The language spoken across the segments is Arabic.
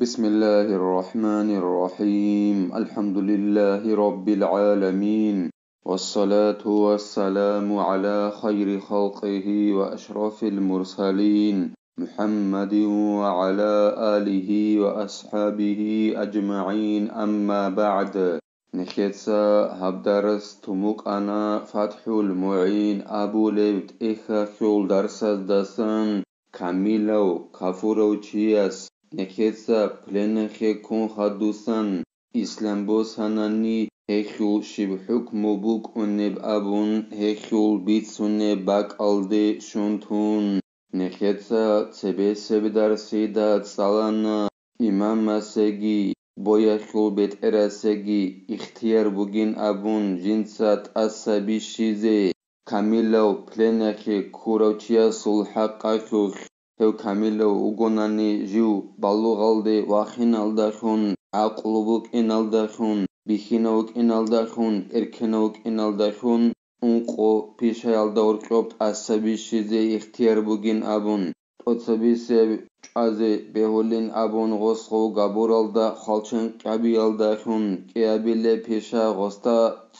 بسم الله الرحمن الرحيم الحمد لله رب العالمين والصلاة والسلام على خير خلقه وأشرف المرسلين محمد وعلى آله وأصحابه أجمعين أما بعد نخيتسا هبدرس تموك أنا فتح المعين أبو لبت إخا خول درسز دسن كاميلو كافورو چياس نخيتسا پلنخي كون خدوسن إسلام بوساناني هيخول شب حكم بوك أنب أبون هيخول بيتسون باك ألدي شنطون نخيتسا تبه سبدرسي داد سالانا إمام مسيجي بويخول بيت إراسيجي اختيار بوغين أبون جنسات أسابي شيزي كاميلو پلنخي كوروچيا سول حقاخوخ هو كاميلو وغوناني جيو بالوغالدي واخينالداخون عقلوبوك إنالداخون بيخينوك إنالداخون إركنوك إنالداخون unqo pishayalda urqobt asabi shize ikhtiyar bugin abun totsabise çaze beholin abun gosqo gaboralda xalçın qabiyalda xun qiyabile pisha gosta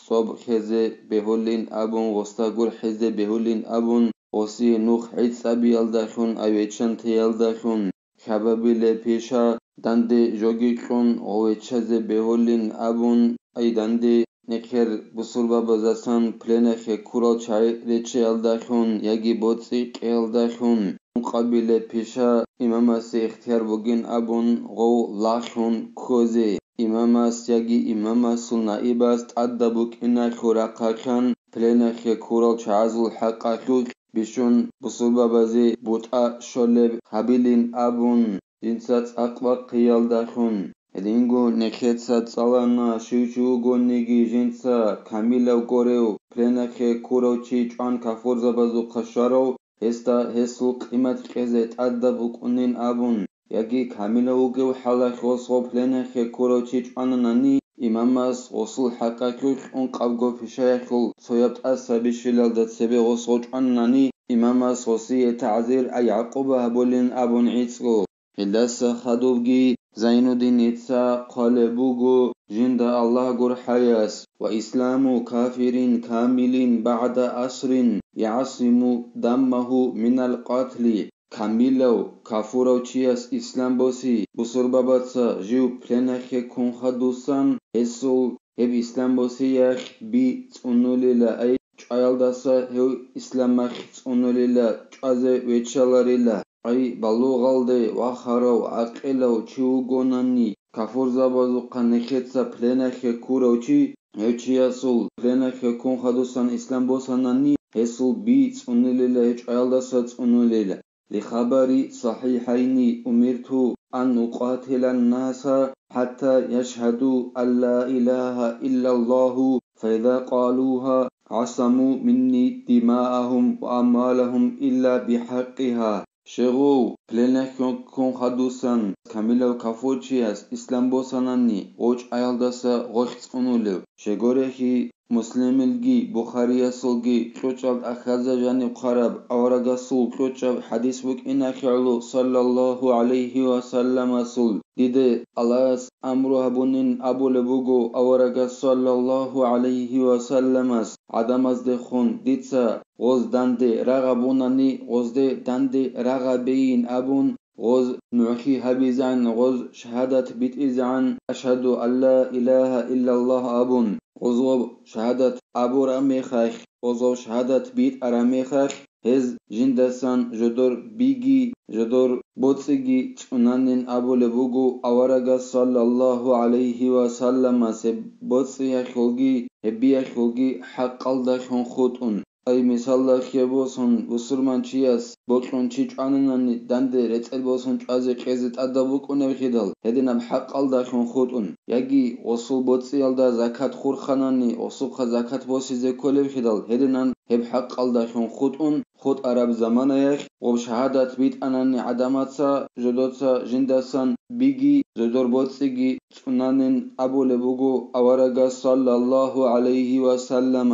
sob kheze beholin abun gosta gur kheze beholin abun osi nuh itsabiyalda xun ayveçan tiyalda xun khababile pisha dande jogi xun ovechaze beholin abun ay dande نخير بسربا بزاسان پلنخي كورال چاي ريچي الداخون يگي بوتسي قيالداخون مقابل پیشا اماماس اختيار بوگين ابون غو لاخون كوزي اماماس يگي اماماس نائباس تعدبوك انا خورقاخان پلنخي كورال چازل حقاخوك بشون بسربا بزي بوتا شولب حبيلين ابون جنسات اقوى قيالداخون Ринго нехеца цалана шиучугонниги жинца камилев горев пленахе куровчи чан кафорза базу қашаров эста хесу қимат қезе тадда букунин абун яги камилевугев халах осо пленахе куровчи чананани имамас осул хақақух он қавго пишаяхул соябт асабишилал датсебе осо чананани имамас оси ta'zir ay aquba bolin abun ицго хилдаса хадовги زين الدين إتسا قال بوغو جند الله قر حياس وإسلام كافر كامل بعد أسر يعصم دمه من القتل كاملو كافورو چياس إسلام بوسي بسر باباتسا جيو پلنخ كون خدوسان هسو هب إسلام بوسي يخ بي تونوليلا أي چايالداسا هو إسلام مخ تونوليلا چازه وچالاريلا أي بالوغالدي واخارو عقلو چوغوناني كافورزابازو قنخيتسا پلنخ كوروچي هوچياسول پلنخ كون خدوسان إسلام بوساناني هسول بي تونوليلا چايالداسا تونوليلا لخبري صحيحين أمرت أن أقاتل الناس حتى يشهدوا أن لا إله إلا الله فإذا قالوها عصموا مني دماءهم وأموالهم إلا بحقها شغو پلنخ كون خدوسان كاميلو كافوچياس إسلام بوساناني اوچ ايالداسا غوخت اونولو شغورخي مسلم الگي بخاري اسلگي چوچاب اخازا جانب قرب اورغاسول چوچاب حديث بك انا خيرلو صلى الله عليه وسلم اسول ديده الله امرو بونين ابو لبوغو اورغا صلى الله عليه وسلم عدم از دخون ديتسا غوز دانده رغبوناني غوزده دانده رغبين ابون غوز نوحي هبيزان غوز شهادة بيت إزعان أشهد أن لا إله إلا الله أبون غوزو شهادة أبو راميخاخ غوزو شهادة بيت أراميخاخ هز جندسان جدور بيجي جدور بوتسيجي تشونانين أبو لبوغو أورغا صلى الله عليه وسلم سب بوتسي يخلقي هبي يخلقي حق الدخون خطون أي مثال خيبوسون بسرمان چياس بوكرون چيچ عنناني دانده رتل بوسون چازي قيزت أدبوك ونبخيدال هدنام حق الدخون خطون يجي وصول بوتسي يالدا زكاة خورخاناني وصول خا زكاة بوسي زكو لبخيدال هدنان هب حق الدخون خطون خط عرب زمان يخ وبشهادة بيت أناني عدماتسا جدوتسا جندسان بيجي جدور بوتسيجي تونانين أبو لبوغو أورغا صلى الله عليه وسلم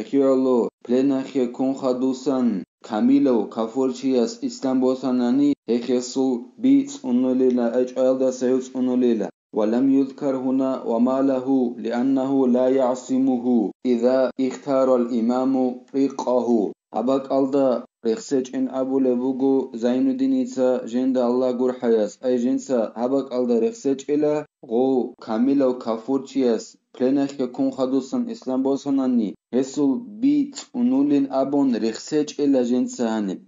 اخيرلو پلنخ كون خدوسان كاميلو كافورچياس إسلام بوساناني هيخسو بيت أنوليلا أجعل دا سيوت أنوليلا ولم يذكر هنا وما له لأنه لا يعصمه إذا اختار الإمام رقه أباك ألدا رخسج إن أبو لبوغو زين الدين جند الله قر حياس أي جنسا أباك ألدا رخسج إلى غو كامل وكافورتشياس پلنخ كون خدوسن إسلام بوسناني هسول بيت أنولين أبون رخسج إلى جنسا هنب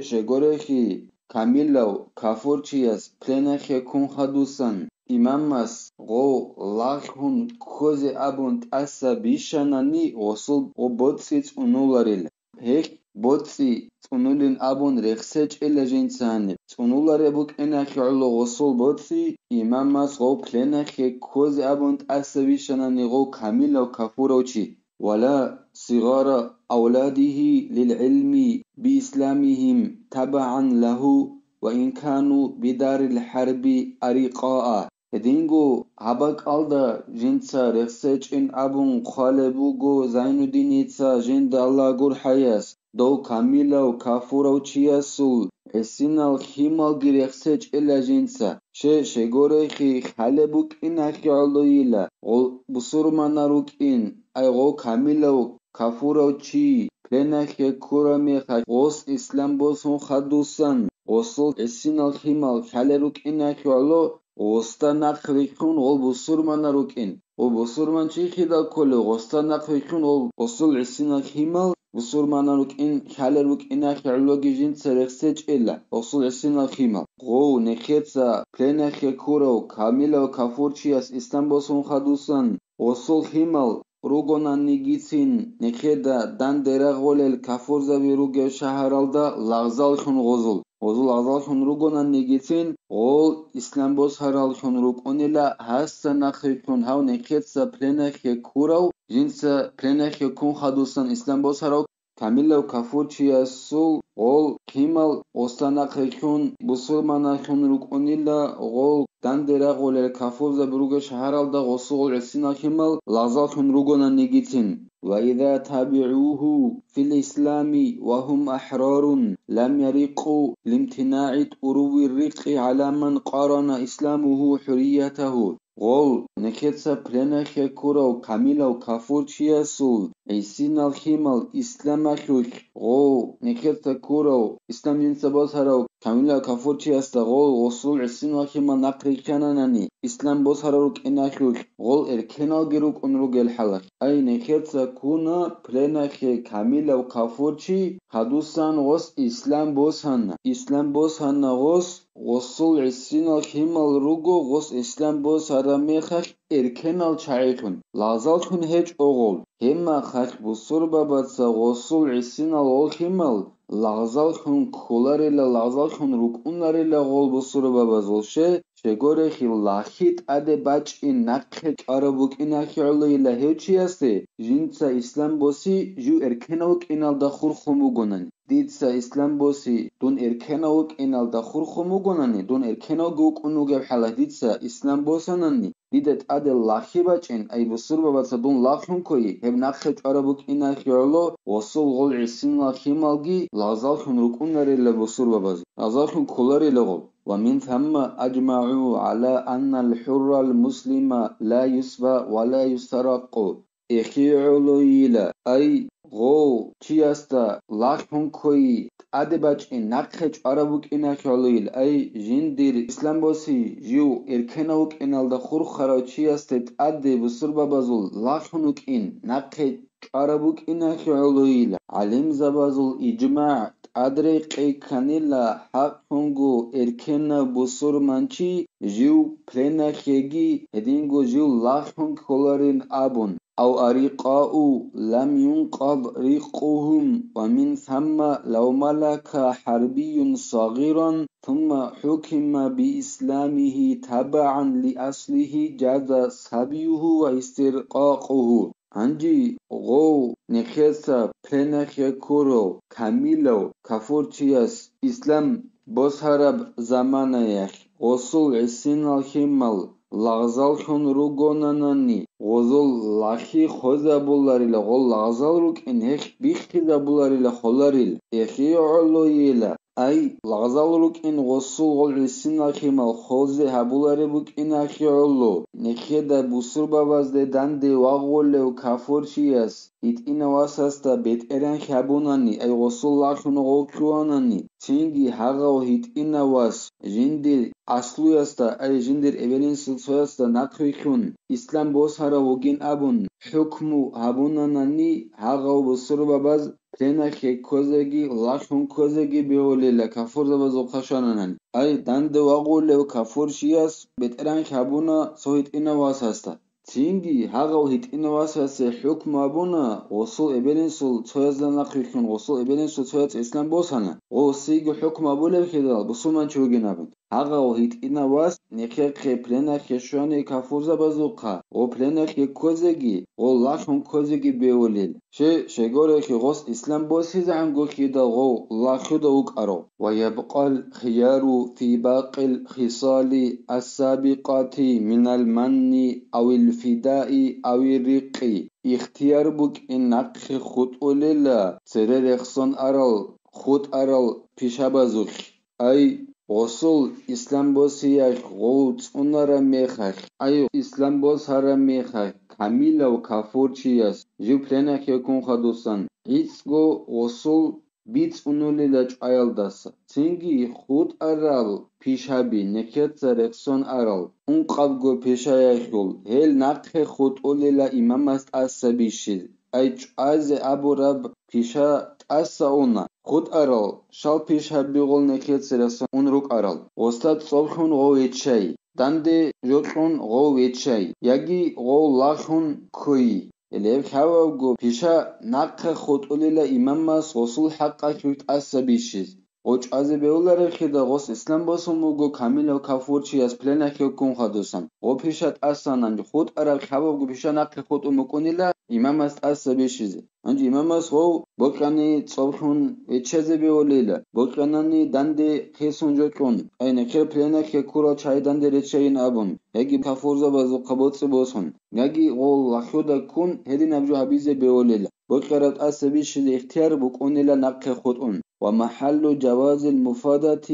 شغورخي كامل وكافورتشياس پلنخ كون خدوسن إمامس غو لاخون كوزي أبون تأسا بيشاناني غسول غبوتسيت أنولاريل هيك بوتسي تونولين أبون رخسج إلا جنساني تونولاري بوك إناخ علو غسول بوتسي إمامس غو پلنخ كوزي أبون تأسا بيشاناني غو كامل وكافوروشي ولا صغار أولاده للعلم بإسلامهم تبعا له وإن كانوا بدار الحرب أرقاء هدينغو هباك ألدا جنسا رخسج إن أبون خالبوغو زين الدين جند الله قر حياس دو كاميلا وكافورو تشياسول السنال خيمال رخسج إلا جنسا شغوريخي خالبوك إن أخي علويلا بصور مناروك إن أي غو كاميلا وكافورو تشي پلنخي كورامي غوص إسلام بوسون خدوسان غوصل السنال خيمال خالبوك إن أخي علو غوستاناق ريخون غول بصور مناروكين وبصور من شيخي دا كله غوستاناق ريخون غول غوصل عسينا خيمال بصور مناروكين خالروك إنا خالوغي جين سرخسج إلا غوصل عسينا خيمال غو نخيتسا پلنخي كورو كاميلا وكافورشياس إسلام بوسون خدوسان غوصل خيمال روغونان نيجيتين نخيدا دان دراغولل كافورزا بيروغي شهرالدا لغزال خون غوزل غوزل لغزال خون روغونان نيجيتين غول إسلام بوس هرال خون روغونيلا هاستا نخي خون هاو نخيتسا پلنخي كورو جنسا پلنخي كون خدوسان إسلام بوس هراو كاميلا وكافورشياسول غول كيمال غوستاناقي خون بسلمانا خون روغونيلا غول داندرا غولل كافورزا بروغا شهرالدا غوصول عسينا كيمال لغزال خون روغونان نيجيتين وإذا تابعوه في الإسلام وهم أحرار لم يرقوا لامتناع أروي الرق على من قارن إسلامه حريته غول نكتسا پلنخي كورو كاميلا وكافورشياسول عيسين الخيمال إسلام أخوك غو نكتسا كورو إسلام جنسا بوسهرو كاميلا وكافورشياستا غول غصول عيسين الخيمال نقري كاناناني إسلام بوسهروك إناخوك غول إركنال جروك أنروغ الحلق أي نكتسا كونا پلنخي كاميلا وكافورشي حدوثان غص إسلام بوسهانا غص غصول عيسين الخيمال روغو غص إسلام بوسهرا ميخخ إركنال چايخون لازال خون هيج أغول هما خخ بصور باباتسا غصول عيسين الخيمال لازال خون كولاريلا لازال خون روكوناريلا غول بصور بابازولشه شغورخي لاخيت أدي باچ إن نقخ عربوك إناخي علويلا هيوچياسي جنسا إسلام بوسي جو إركنالوك إنال دخور خموغونان ديتسا إسلام بوسي دون إركنالوك إنال دخور خموغوناني دون إركنالوك أنوغب حالا ديتسا إسلام بوساناني ديدت أدي لاخي باچين أي بصور باباتسا دون لاخون كوي هم نقخ عربوك إناخي علو وصول غول عسين لاخي مالغي لازال خون روكوناريلا بصور بابازي لازال خون كولاريلا غول ومن ثم أجمعوا على أن الحر المسلم لا يسبى ولا يسترق إخي علويلا أي غو چياستا لاخون كوي أدباج إن نقخج عربوك إناك علويل أي جندير إسلام بوسي جو إركناوك إن الدخور خراو چياستا أدي بصر بابازول لاخونوك إن نقخج عربوك إناك علويل علم زبازول إجماع أدريقي كانيلا حق هنگو إركنا بصر منچي جو پلنا خيگي هدينگو جو لاخون كولارين أبون أو أرقاء لم ينقض رقهم ومن ثم لو ملك حربي صغيرا ثم حكم بإسلامه تبعا لأصله جاز سبيه واسترقاقه عنجي غو نخيسا پلنخي كورو كاميلو كافورچياس إسلام بوسهرب زمانيخ غسول عسين الخيمال لغزال خون روغوناناني غزل لخي خوزا بولاريلا غول لغزالروك إن هيك بيخيزا بولاريلا خولاريل إخي علويلا أي لغزالروك إن غسول غول السنة خيمال خوزي هبولاريبوك إن أخي علو نخيدا بوسر باباز دي داندي واغولي وكافورشياس إت إنا واساستا بيت إران خابوناني أي غسول لخن غوكواناني تينجي هاغاو هيت إنا واس جندير أصلوياستا أي جندير إبرين سلسوياستا نقريخون إسلام بوسهارا وجين أبون حكمو هابوناناني هاغاو بسر باباز پلنا خي كوزگي لاشون كوزگي بيوليلا كافور زبازو خشانانان أي داند واغولي وكافورشياس بتران خابونا سوهيت إنا واساستا تينجي هاغاو هيت إنا واساسي حكم أبونا وصول إبرين سل تويزلا نقريخون وصول إبرين سل تويز إسلام بوسهانا وصيغو حكم أبولا بخيدال بسومان چوگين أبون هاغاو هيت إنا واس نخيخي پلنا خي شواني كافور زبازوقا و پلنا خي كوزگي و لاشون كوزگي بيوليل شغوري خي غوص إسلام بوسيز عنگو خيدا غو لاشودا وقارو ويبقى الخيار في باقي الخصال السابقات من المن أو الفداء أو الرق اختيار بوك إن نقخ خط أوليلا ترير اخصان أرال خط أرال بيشابازوخ أي غسل إسلام بوسياخ غوت أنارا ميخاخ أي إسلام بوسهارا ميخاخ كاميلا وكافورشياس جو پلنا خيكون خدوسان عيسغو غسل بيت أنوليلا چايالداسا تنگي خود أرال بيشابي نكيتsa رخصان أرال انقابگو بيشاياخول هل نقخ خود أوليلا إماماست أسابيشيز أي چاز أبو رب بيشا تأساونا خود أرال شال بيشابي غول نكيتsa رخصان انروك أرال وستاد صبحون غو يتشاي دانده جوتون غو يتشاي ياگي غو لاخون كوي الهب خاوغو بيشا نقخ خود أوليلا إماماس غسول حقا كيوت أسابيشيز غوچ ازي بيولار خيدا غوس اسلام باسوموغو كاميلا كافورچياس پلنا خيكون خدوسان غو بيشات اسانان خود ارال خاوغو بيشا نقخ خود امكونيلا إماماس أسابيشيز انج إماماس غو بوكاني صبحون اتشازي بيوليلا بوكاناني داندي خيسون جوكون اين خير پلنا خيكورا چاي داندي ريچاين ابون هگي كافورزا بازو قبوتسي بوسون ياگي غو لاخودا كون هدي نبجو حبيزي بيوليلا بوكارات أسابيشيز اختيار بوكونيلا نقخ خود ومحل جواز المفادة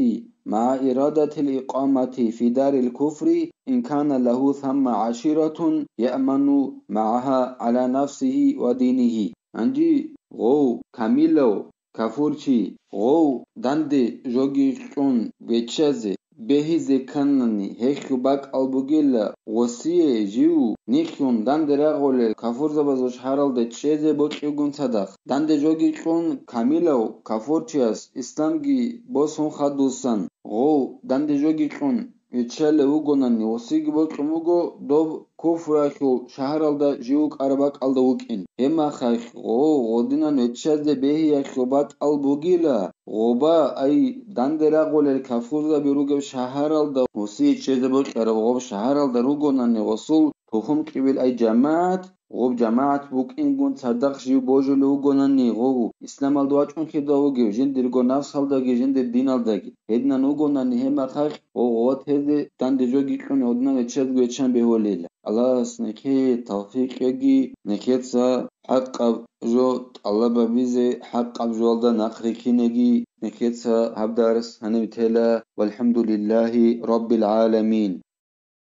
مع إرادة الإقامة في دار الكفر إن كان له ثم عشيرة يأمن معها على نفسه ودينه عندي غو كاميلو كافورشي غو داندي جوجي شون بيتشازي بهيزي كانني هيخو باك البوغيلا وسيه جيو نيخيون داندي راغول كافورزا بازوش حرال دي تشيزي بوكيوغون صدق داندي جوجي شون كاميلو كافورشياس إسلامجي بوسون خادوسان غو داندي جوجي شون يتشالي وغوناني وسيجي بوكيوغو دوب كفراخو شهرالدا جيوك أرباك ألدا وكين هما خايخ غودينان يتشازي بهي خبات البوغيلا غوبا أي داندرا غول الكافورزا بيروغو شهرالدا وسي يتشازي بوكيوغو غوب شهرالدا روغوناني وصول تخم قبل أي جماعت غوب جماعت بوك إنغون صدق جيو بوجو لوغوناني غو إسلام الدواجون خداوغيو جندرغو نفس هالداغي جندر دين هالداغي هدنا نوغوناني هما خايخ غوات هدي داندي جوغي كون ودنا يتشازي يتشان بيوليلا الله سنكي توفيق يجي نكيتسا حق جو طلب بيزي حق بجوالدا نقريكي نجي نكيتسا هبدارس هنبتلا والحمد لله رب العالمين